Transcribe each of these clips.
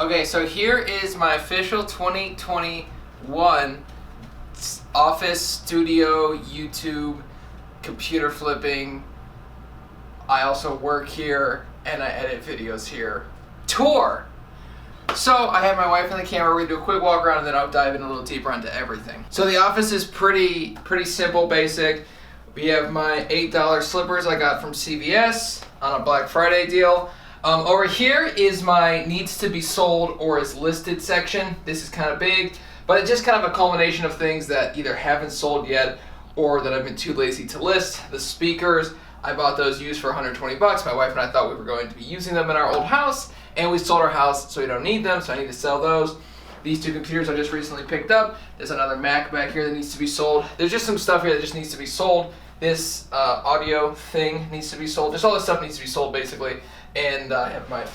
Okay, so here is my official 2021 office, studio, YouTube, computer flipping. I also work here and I edit videos here. Tour! So I have my wife on the camera. We're gonna do a quick walk around and then I'll dive in a little deeper into everything. So the office is pretty simple, basic. We have my $8 slippers I got from CVS on a Black Friday deal. Over here is my needs to be sold or is listed section. This is kind of big, but it's just kind of a culmination of things that either haven't sold yet or that I've been too lazy to list. The speakers, I bought those used for 120 bucks. My wife and I thought we were going to be using them in our old house, and we sold our house, so we don't need them, so I need to sell those. These two computers I just recently picked up. There's another Mac back here that needs to be sold. There's just some stuff here that just needs to be sold. This audio thing needs to be sold. Just all this stuff needs to be sold, basically. And I have my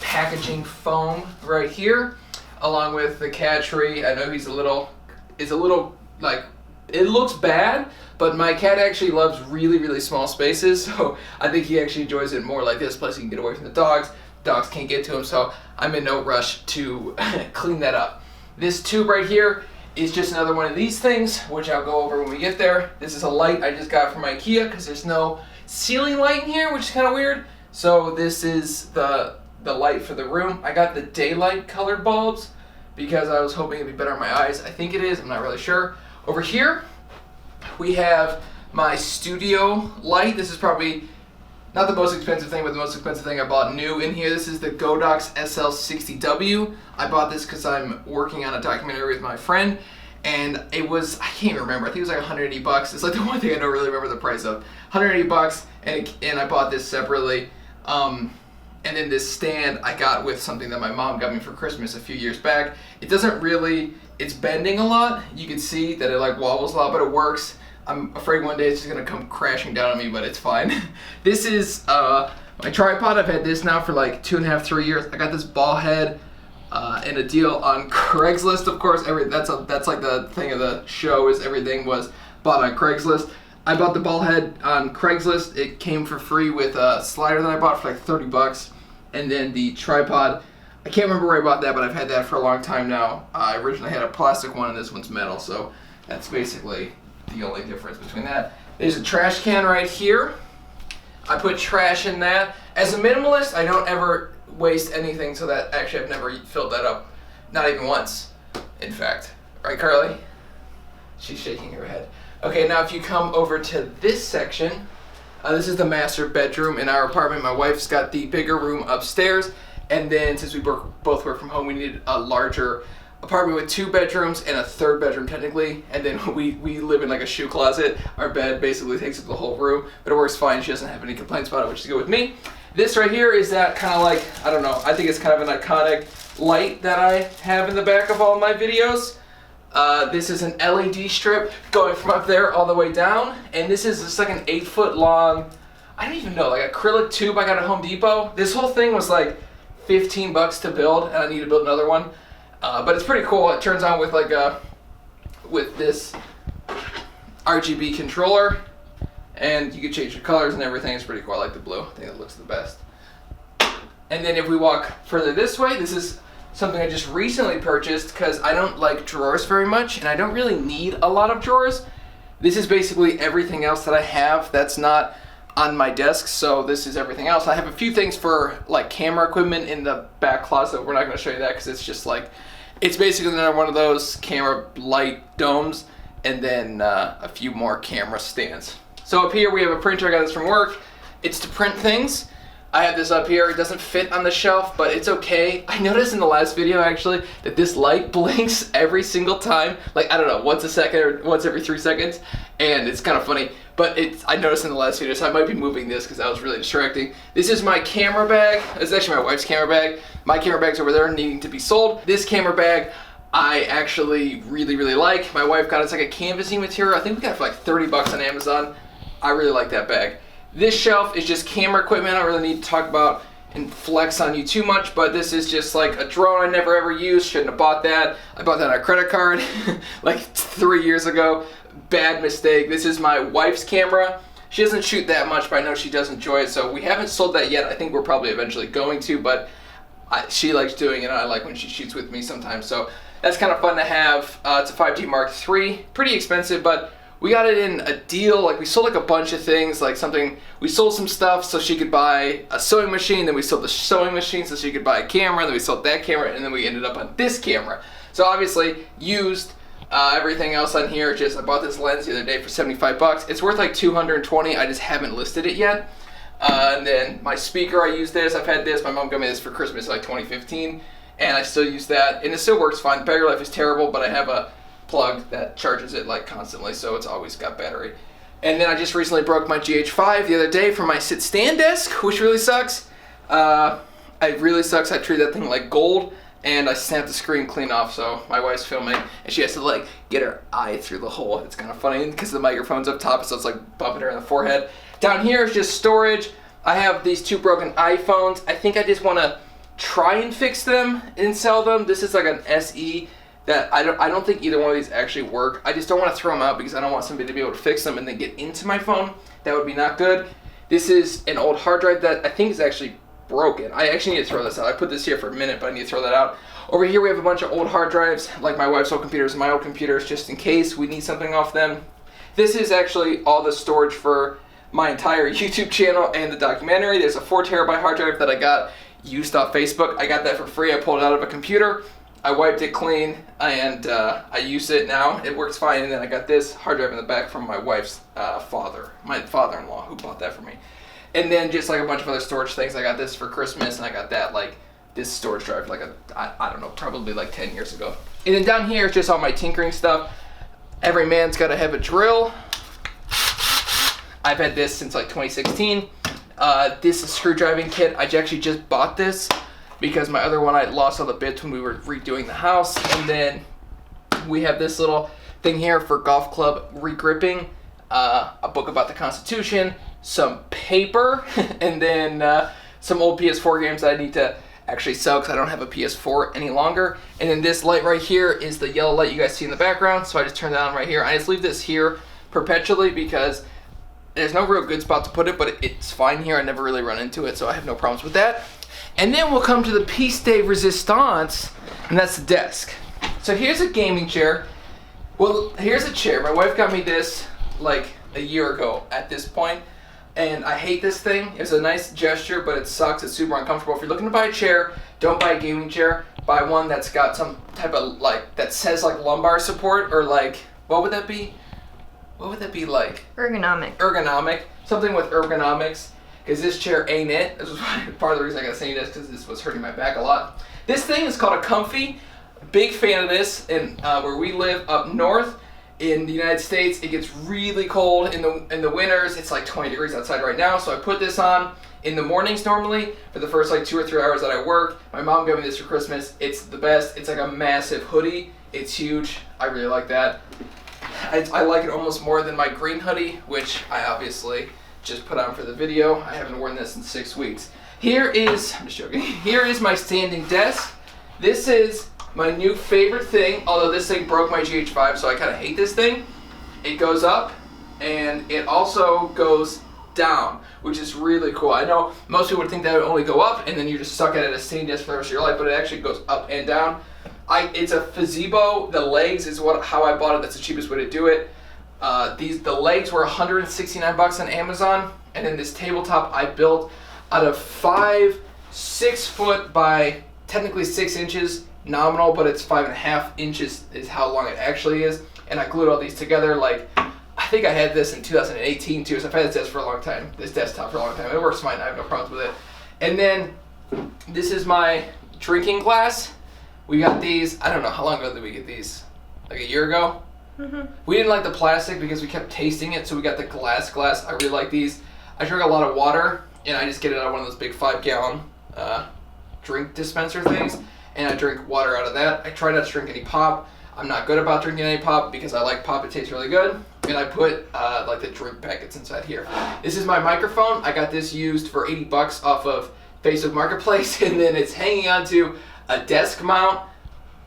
packaging foam right here, along with the cat tree. I know it's a little like, it looks bad, but my cat actually loves really small spaces, so I think he actually enjoys it more like this. Plus, he can get away from the dogs. Dogs can't get to him, so I'm in no rush to clean that up. This tube right here is just another one of these things, which I'll go over when we get there. This is a light I just got from IKEA because there's no ceiling light in here, which is kind of weird. So this is the light for the room. I got the daylight colored bulbs because I was hoping it'd be better on my eyes. I think it is, I'm not really sure. Over here, we have my studio light. This is probably not the most expensive thing, but the most expensive thing I bought new in here. This is the Godox SL60W. I bought this because I'm working on a documentary with my friend, and it was, I can't even remember, I think it was like 180 bucks. It's like the one thing I don't really remember the price of. 180 bucks, and I bought this separately. And then this stand I got with something that my mom got me for Christmas a few years back. It doesn't really, it's bending a lot. You can see that it like wobbles a lot, but it works. I'm afraid one day it's just gonna come crashing down on me, but it's fine. This is my tripod. I've had this now for like 2.5, 3 years. I got this ball head in a deal on Craigslist, of course. That's like the thing of the show, is everything was bought on Craigslist. I bought the ball head on Craigslist. It came for free with a slider that I bought for like 30 bucks. And then the tripod, I can't remember where I bought that, but I've had that for a long time now. I originally had a plastic one and this one's metal, so that's basically the only difference between that. There's a trash can right here. I put trash in that. As a minimalist, I don't ever waste anything, so that actually I've never filled that up. Not even once, in fact. Right, Carly? She's shaking her head. Okay, now if you come over to this section, this is the master bedroom in our apartment. My wife's got the bigger room upstairs, and then since we both work from home, we needed a larger apartment with 2 bedrooms and a 3rd bedroom technically, and then we live in like a shoe closet. Our bed basically takes up the whole room, but it works fine. She doesn't have any complaints about it, which is good with me. This right here is that kind of like, I don't know, I think it's kind of an iconic light that I have in the back of all my videos. This is an LED strip going from up there all the way down, and this is just like an 8-foot long, I don't even know, like acrylic tube I got at Home Depot. This whole thing was like 15 bucks to build, and I need to build another one. But it's pretty cool. It turns on with like with this RGB controller, and you can change the colors and everything. It's pretty cool. I like the blue. I think it looks the best. And then if we walk further this way, this is something I just recently purchased because I don't like drawers very much, and I don't really need a lot of drawers. This is basically everything else that I have that's not on my desk, so this is everything else. I have a few things for like camera equipment in the back closet. We're not going to show you that because it's just like, it's basically another one of those camera light domes, and then a few more camera stands. So up here we have a printer. I got this from work. It's to print things. I have this up here. It doesn't fit on the shelf, but it's okay. I noticed in the last video actually that this light blinks every single time. Like, I don't know, once a second or once every 3 seconds, and it's kind of funny. But I noticed in the last video, so I might be moving this because that was really distracting. This is my camera bag. It's actually my wife's camera bag. My camera bag's over there needing to be sold. This camera bag I actually really like. My wife got, it's like a canvasy material. I think we got it for like 30 bucks on Amazon. I really like that bag. This shelf is just camera equipment. I don't really need to talk about and flex on you too much, but this is just like a drone I never ever used. Shouldn't have bought that. I bought that on a credit card like 3 years ago. Bad mistake. This is my wife's camera. She doesn't shoot that much, but I know she does enjoy it, so we haven't sold that yet. I think we're probably eventually going to, but she likes doing it, and I like when she shoots with me sometimes. So that's kind of fun to have. It's a 5D Mark III, pretty expensive, but we got it in a deal. Like, we sold like a bunch of things, like we sold some stuff so she could buy a sewing machine, then we sold the sewing machine so she could buy a camera, then we sold that camera, and then we ended up on this camera. So obviously used everything else on here. I bought this lens the other day for 75 bucks. It's worth like 220. I just haven't listed it yet. And then my speaker, I use this. I've had this. My mom got me this for Christmas like 2015, and I still use that, and it still works fine. Battery life is terrible, but I have a plug that charges it like constantly, so it's always got battery. And then I just recently broke my GH5 the other day for my sit-stand desk, which really sucks. It really sucks. I treat that thing like gold, and I snapped the screen clean off, so my wife's filming, and she has to like get her eye through the hole. It's kind of funny because the microphone's up top, so it's like bumping her in the forehead. Down here is just storage. I have these 2 broken iPhones. I think I just want to try and fix them and sell them. This is like an SE that I don't think either one of these actually work. I just don't want to throw them out because I don't want somebody to be able to fix them and then get into my phone. That would be not good. This is an old hard drive that I think is actually broken. I actually need to throw this out. I put this here for a minute, but I need to throw that out. Over here we have a bunch of old hard drives, like my wife's old computers and my old computers, just in case we need something off them. This is actually all the storage for my entire YouTube channel and the documentary. There's a 4 terabyte hard drive that I got used off Facebook. I got that for free. I pulled it out of a computer. I wiped it clean, and I use it now. It works fine. And then I got this hard drive in the back from my wife's my father-in-law, who bought that for me. And then just like a bunch of other storage things. I got this for Christmas, and I got that, like this storage drive, like I don't know, probably like 10 years ago. And then down here is just all my tinkering stuff. Every man's got to have a drill. I've had this since like 2016. This is a screwdriving kit. I actually just bought this because my other one, I lost all the bits when we were redoing the house. And then we have this little thing here for golf club regripping, a book about the Constitution, some paper, and then some old PS4 games that I need to actually sell because I don't have a PS4 any longer. And then this light right here is the yellow light you guys see in the background, so I just turn that on right here. I just leave this here perpetually because there's no real good spot to put it, but it's fine here. I never really run into it, so I have no problems with that. And then we'll come to the piece de resistance, and that's the desk. So here's a gaming chair. Well, here's a chair. My wife got me this like a year ago at this point, and I hate this thing. It's a nice gesture, but it sucks. It's super uncomfortable. If you're looking to buy a chair, don't buy a gaming chair. Buy one that's got some type of like, that says like lumbar support, or like, what would that be? What would that be like? Ergonomic. Ergonomic. Something with ergonomics. Because this chair ain't it. This was part of the reason I got saying this, because this was hurting my back a lot. This thing is called a Comfy. Big fan of this. And where we live up north in the United States, it gets really cold in the winters. It's like 20 degrees outside right now. So I put this on in the mornings normally for the first like 2 or 3 hours that I work. My mom got me this for Christmas. It's the best. It's like a massive hoodie. It's huge. I really like that. I like it almost more than my green hoodie, which I obviously just put on for the video. I haven't worn this in 6 weeks. Here is, I'm just joking, here is my standing desk. This is my new favorite thing, although this thing broke my GH5, so I kind of hate this thing. It goes up, and it also goes down, which is really cool. I know most people would think that would only go up, and then you're just stuck at a standing desk for the rest of your life, but it actually goes up and down. It's a Fazebo. The legs is how I bought it. That's the cheapest way to do it. The legs were 169 bucks on Amazon, and then this tabletop I built out of 6 foot by technically 6 inches nominal, but it's 5.5 inches is how long it actually is. And I glued all these together. Like, I think I had this in 2018 too, so I've had this desk for a long time. This desktop for a long time. It works fine. I have no problems with it. And then this is my drinking glass. We got these. I don't know how long ago did we get these? Like a year ago. Mm-hmm. We didn't like the plastic because we kept tasting it, so we got the glass. I really like these. I drink a lot of water, and I just get it out of one of those big 5-gallon drink dispenser things, and I drink water out of that. I try not to drink any pop. I'm not good about drinking any pop because I like pop. It tastes really good, and I put like the drink packets inside here. This is my microphone. I got this used for 80 bucks off of Facebook Marketplace, and then it's hanging onto a desk mount.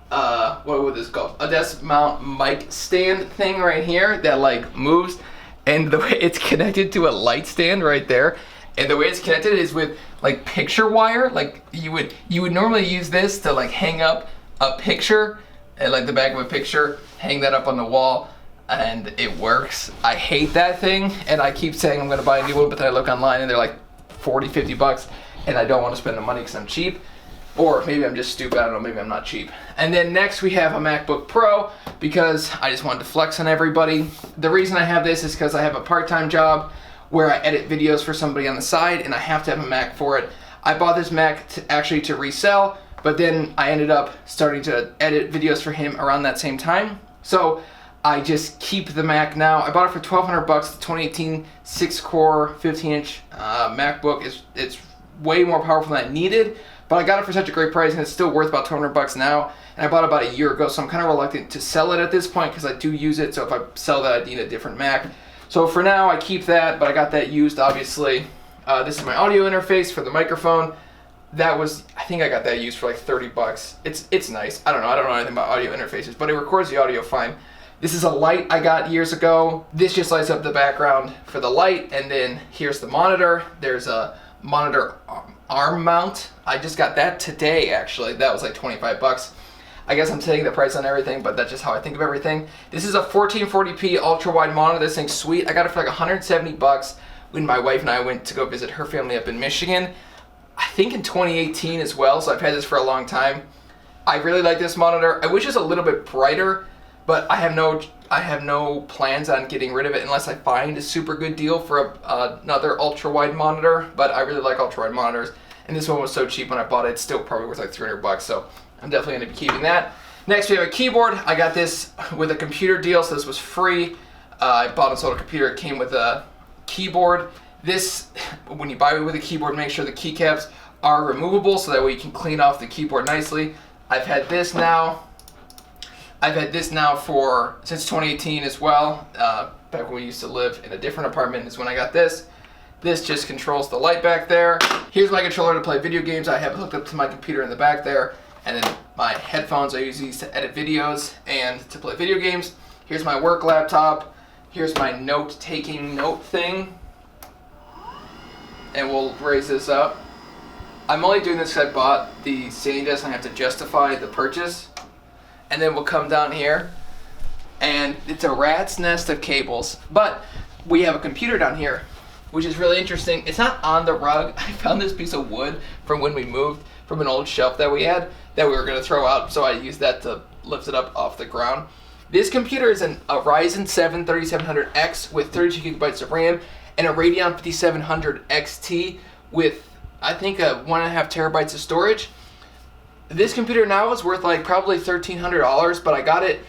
What would this called? A desk mount mic stand thing right here that like moves, and the way it's connected to a light stand right there, And the way it's connected is with like picture wire. Like you would normally use this to like hang up a picture, and like the back of a picture, hang that up on the wall, and it works. I hate that thing, and I keep saying I'm gonna buy a new one, but then I look online and they're like 40, 50 bucks, and I don't want to spend the money because I'm cheap. Or maybe I'm just stupid, I don't know, maybe I'm not cheap. And then next we have a MacBook Pro because I just wanted to flex on everybody. The reason I have this is because I have a part-time job where I edit videos for somebody on the side and I have to have a Mac for it. I bought this Mac to resell, but then I ended up starting to edit videos for him around that same time. So I just keep the Mac now. I bought it for $1,200 bucks. The 2018 6-core 15-inch MacBook it's way more powerful than I needed. But I got it for such a great price, and it's still worth about $200 bucks now. And I bought it about a year ago, so I'm kind of reluctant to sell it at this point because I do use it. So if I sell that, I need a different Mac. So for now, I keep that, but I got that used, obviously. This is my audio interface for the microphone. That was, I think I got that used for like 30 bucks. It's nice. I don't know anything about audio interfaces, but it records the audio fine. This is a light I got years ago. This just lights up the background for the light, and then here's the monitor. There's a monitor arm mount. I just got that today, actually. That was like 25 bucks. I guess I'm taking the price on everything, but that's just how I think of everything. This is a 1440p ultra wide monitor. This thing's sweet. I got it for like 170 bucks when my wife and I went to go visit her family up in Michigan. I think in 2018 as well, so I've had this for a long time. I really like this monitor. I wish it was a little bit brighter, but I have no plans on getting rid of it unless I find a super good deal for another ultra wide monitor. But I really like ultra wide monitors, and this one was so cheap when I bought it. It's still probably worth like 300 bucks, so I'm definitely going to be keeping that. Next, we have a keyboard. I got this with a computer deal, so this was free. I bought and sold a computer. It came with a keyboard. This, when you buy it with a keyboard, make sure the keycaps are removable so that way you can clean off the keyboard nicely. I've had this now for since 2018 as well. Back when we used to live in a different apartment is when I got this. This just controls the light back there. Here's my controller to play video games. I have it hooked up to my computer in the back there. And then my headphones, I use these to edit videos and to play video games. Here's my work laptop. Here's my note-taking note thing. And we'll raise this up. I'm only doing this because I bought the standing desk and I have to justify the purchase. And then we'll come down here. And it's a rat's nest of cables. But we have a computer down here, which is really interesting. It's not on the rug. I found this piece of wood from when we moved from an old shelf that we had that we were going to throw out, so I used that to lift it up off the ground. This computer is a Ryzen 7 3700X with 32 gigabytes of RAM and a Radeon 5700 XT with, I think, 1.5 terabytes of storage. This computer now is worth like probably $1,300, but I got it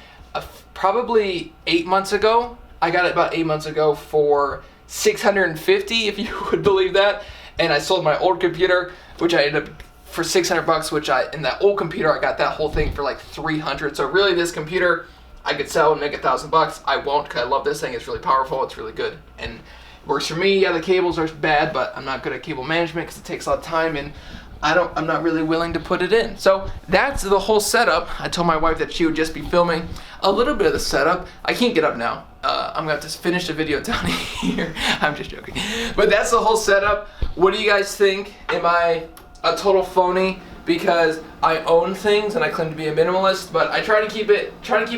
probably 8 months ago. I got it about 8 months ago for $650, if you would believe that. And I sold my old computer, which I ended up for $600, which in that old computer I got that whole thing for like $300. So really, this computer I could sell and make $1,000. I won't, because I love this thing. It's really powerful. It's really good and it works for me. Yeah, the cables are bad, but I'm not good at cable management because it takes a lot of time and I'm not really willing to put it in. So that's the whole setup. I told my wife that she would just be filming a little bit of the setup. I can't get up now. I'm gonna have to finish the video down here. I'm just joking. But that's the whole setup. What do you guys think? Am I a total phony because I own things and I claim to be a minimalist? But I try to keep it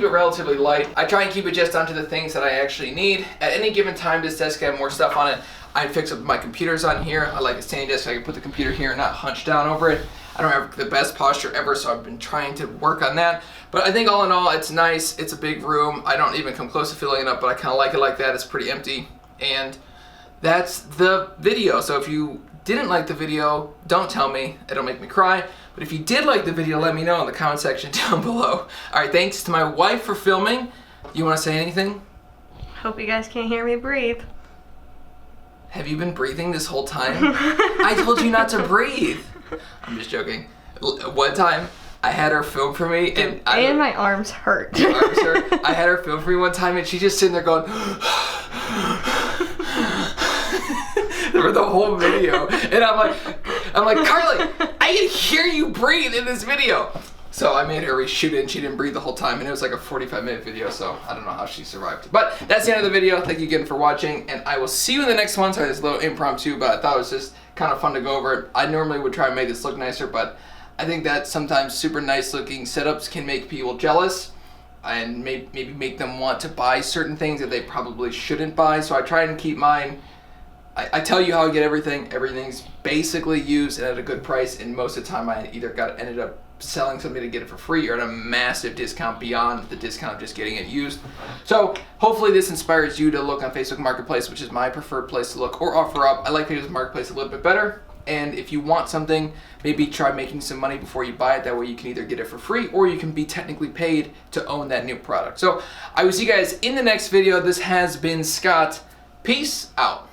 relatively light. I try and keep it just onto the things that I actually need. At any given time, this desk can have more stuff on it. I fix up my computers on here. I like a standing desk so I can put the computer here and not hunch down over it. I don't have the best posture ever, so I've been trying to work on that. But I think all in all, it's nice. It's a big room. I don't even come close to filling it up, but I kind of like it like that. It's pretty empty. And that's the video. So if you didn't like the video, don't tell me. It'll make me cry. But if you did like the video, let me know in the comment section down below. All right, thanks to my wife for filming. You want to say anything? Hope you guys can't hear me breathe. Have you been breathing this whole time? I told you not to breathe. I'm just joking. One time, I had her film for me, and my arms hurt. Your arms hurt. I had her film for me one time, and she's just sitting there going for the whole video, and I'm like, Carly, I can hear you breathe in this video. So I made her reshoot it and she didn't breathe the whole time, and it was like a 45-minute video, so I don't know how she survived. But that's the end of the video. Thank you again for watching, and I will see you in the next one. Sorry, this little impromptu, but I thought it was just kind of fun to go over it. I normally would try and make this look nicer, but I think that sometimes super nice looking setups can make people jealous and maybe make them want to buy certain things that they probably shouldn't buy. So I try and keep mine. I tell you how I get everything. Everything's basically used and at a good price, and most of the time I either ended up selling something to get it for free or at a massive discount beyond the discount of just getting it used. So hopefully this inspires you to look on Facebook Marketplace, which is my preferred place to look, or OfferUp. I like Facebook Marketplace a little bit better. And if you want something, maybe try making some money before you buy it. That way you can either get it for free or you can be technically paid to own that new product. So I will see you guys in the next video. This has been Scott. Peace out.